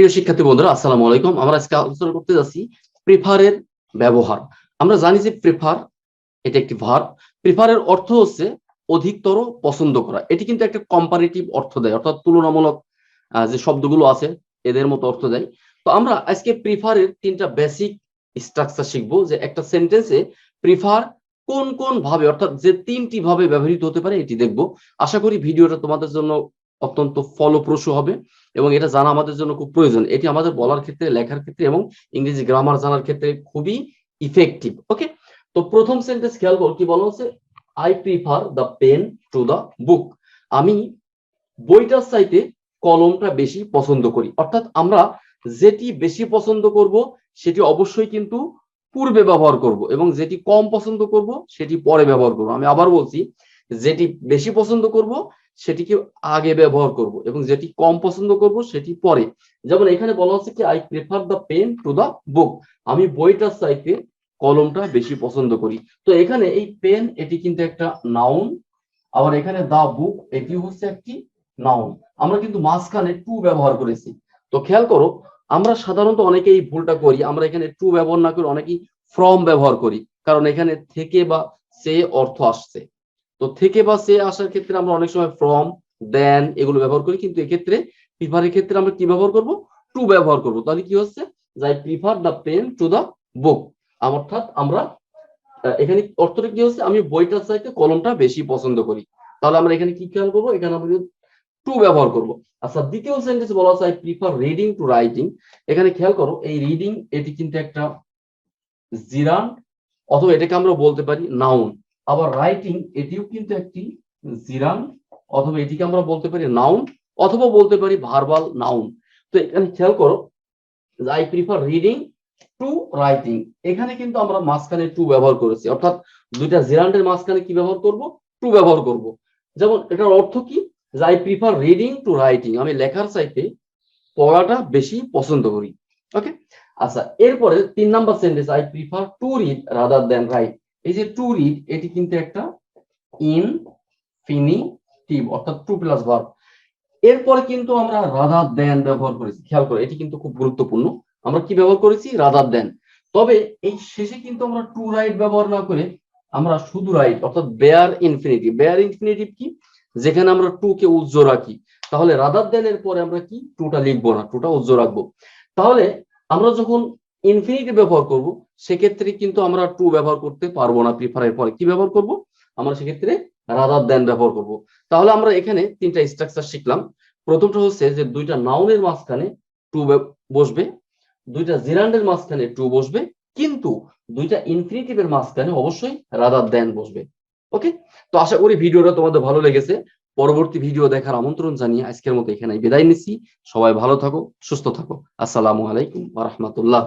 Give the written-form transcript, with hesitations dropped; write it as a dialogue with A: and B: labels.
A: প্রিয় শিক্ষার্থী বন্ধুরা, আসসালামু আলাইকুম। আমরা আজকে আলোচনা করতে যাচ্ছি প্রিফারের ব্যবহার। আমরা জানি যে প্রিফার এটা একটি ভার্ব। প্রিফারের অর্থ হচ্ছে অধিকতর পছন্দ করা। এটি কিন্তু একটা কম্পারেটিভ অর্থ দেয়, অর্থাৎ তুলনামূলক যে শব্দগুলো আছে এদের মতো অর্থ দেয়। তো আমরা আজকে প্রিফারের তিনটা বেসিক স্ট্রাকচার শিখবো, যে একটা সেন্টেন্সে প্রিফার কোন কোন ভাবে, অর্থাৎ যে তিনটি ভাবে ব্যবহৃত হতে পারে এটি দেখবো। আশা করি ভিডিওটা তোমাদের জন্য অত্যন্ত ফলপ্রসূ হবে এবং এটা জানা আমাদের জন্য খুব প্রয়োজন। এটি আমাদের বলার ক্ষেত্রে, লেখার ক্ষেত্রে এবং ইংরেজি গ্রামার জানার ক্ষেত্রে খুবই ইফেক্টিভ। ওকে, তো প্রথম সেন্টেন্স খেয়াল করো, কি বলা হচ্ছে? I prefer the pen to the book. আমি বইটার চাইতে কলমটা বেশি পছন্দ করি। অর্থাৎ আমরা যেটি বেশি পছন্দ করব সেটি অবশ্যই কিন্তু পূর্বে ব্যবহার করব, এবং যেটি কম পছন্দ করব সেটি পরে ব্যবহার করব। আমি আবার বলছি, যেটি বেশি পছন্দ করব সেটিকে আগে ব্যবহার করব, এবং যেটি কম পছন্দ করব সেটি পরে। যেমন এখানে বলা হচ্ছে কি, I prefer the pen to the book. আমি বইটার চাইতে কলমটা বেশি পছন্দ করি। তো এখানে এই পেন এটি কিন্তু একটা নাউন, আবার এখানে দা বুক এটি হচ্ছে একটি নাউন। আমরা কিন্তু মাঝখানে টু ব্যবহার করেছি। তো খেয়াল করো, আমরা সাধারণত অনেকেই এই ভুলটা করি, আমরা এখানে টু ব্যবহার না করে অনেকেই ফ্রম ব্যবহার করি, কারণ এখানে থেকে বা সে অর্থ আসছে। তো থেকে বা সে আসার ক্ষেত্রে আমরা অনেক সময় ফ্রম, দেন এগুলো ব্যবহার করি, কিন্তু এক্ষেত্রে প্রিফারের ক্ষেত্রে আমরা কি ব্যবহার করব? টু ব্যবহার করব। তাহলে কি হচ্ছে, যে I prefer the pen to the book. অর্থাৎ আমরা এখানে অর্থটা কি হচ্ছে, আমি বইটার চাইতে কলমটা বেশি পছন্দ করি। তাহলে আমরা এখানে কি খেয়াল করবো, এখানে আমরা টু ব্যবহার করব। আচ্ছা, দ্বিতীয় সেন্টেন্স বলা আছে I prefer reading to writing. এখানে খেয়াল করো, এই রিডিং এটি কিন্তু একটা জিরান্ড, অথবা এটাকে আমরা বলতে পারি নাউন। আবার রাইটিং এটিও কিন্তু একটি জিরান্ড, অথবা এটিকে আমরা বলতে পারি নাউন, অথবা বলতে পারি ভার্বাল নাউন। তো এখানে খেয়াল করো, I prefer reading to writing. এখানে কিন্তু আমরা মাঝখানে টু ব্যবহার করেছি, অর্থাৎ দুইটা জিরান্ডের মাঝখানে কি ব্যবহার করব? টু ব্যবহার করব। যেমন এটার অর্থ কি, যে I prefer reading to writing. আমি লেখার চাইতে পড়াটা বেশি পছন্দ করি। ওকে, আচ্ছা, এরপরে 3 number sentence, I prefer to read rather than right. এই যে টু রিড এটি কিন্তু একটা ইনফিনিটিভ, অর্থাৎ টু প্লাস ভার্ব। এরপরে কিন্তু আমরা রাদার দেন ব্যবহার করেছি। খেয়াল করো, এটি কিন্তু খুব গুরুত্বপূর্ণ। আমরা কি ব্যবহার করেছি? Rather than. তবে এই শেষে কিন্তু আমরা টু রাইট ব্যবহার না করে আমরা শুধু রাইট, অর্থাৎ বেয়ার ইনফিনিটিভ। বেয়ার ইনফিনিটিভ কি? যেখানে আমরা টু কে উজ্জ্ব রাখি। তাহলে রাদার দেন এর পরে আমরা কি টুটা লিখবো না, টুটা উজ্জ্ব রাখবো। তাহলে আমরা যখন ইনফিনিটিভ ব্যবহার করব সেক্ষেত্রে কিন্তু আমরা টু ব্যবহার করতে পারবো না। প্রিফারের পরে কি ব্যবহার করব? আমরা সেক্ষেত্রে রাদার দেন ব্যবহার করব। তাহলে আমরা এখানে তিনটা স্ট্রাকচার শিখলাম। প্রথমটা হচ্ছে যে দুইটা নাউনের মাঝখানে টু বসবে, দুইটা জিরান্ডের মাঝখানে টু বসবে, কিন্তু দুইটা ইনফিনিটিভের মাঝখানে অবশ্যই রাদার দেন বসবে। ওকে, তো আশা করি ভিডিওটা তোমাদের ভালো লেগেছে। পরবর্তী ভিডিও দেখার আমন্ত্রণ জানিয়ে আজকের মতো এখানে বিদায় নিচ্ছি। সবাই ভালো থাকো, সুস্থ থাকো। আসসালামু আলাইকুম ওয়া রাহমাতুল্লাহ।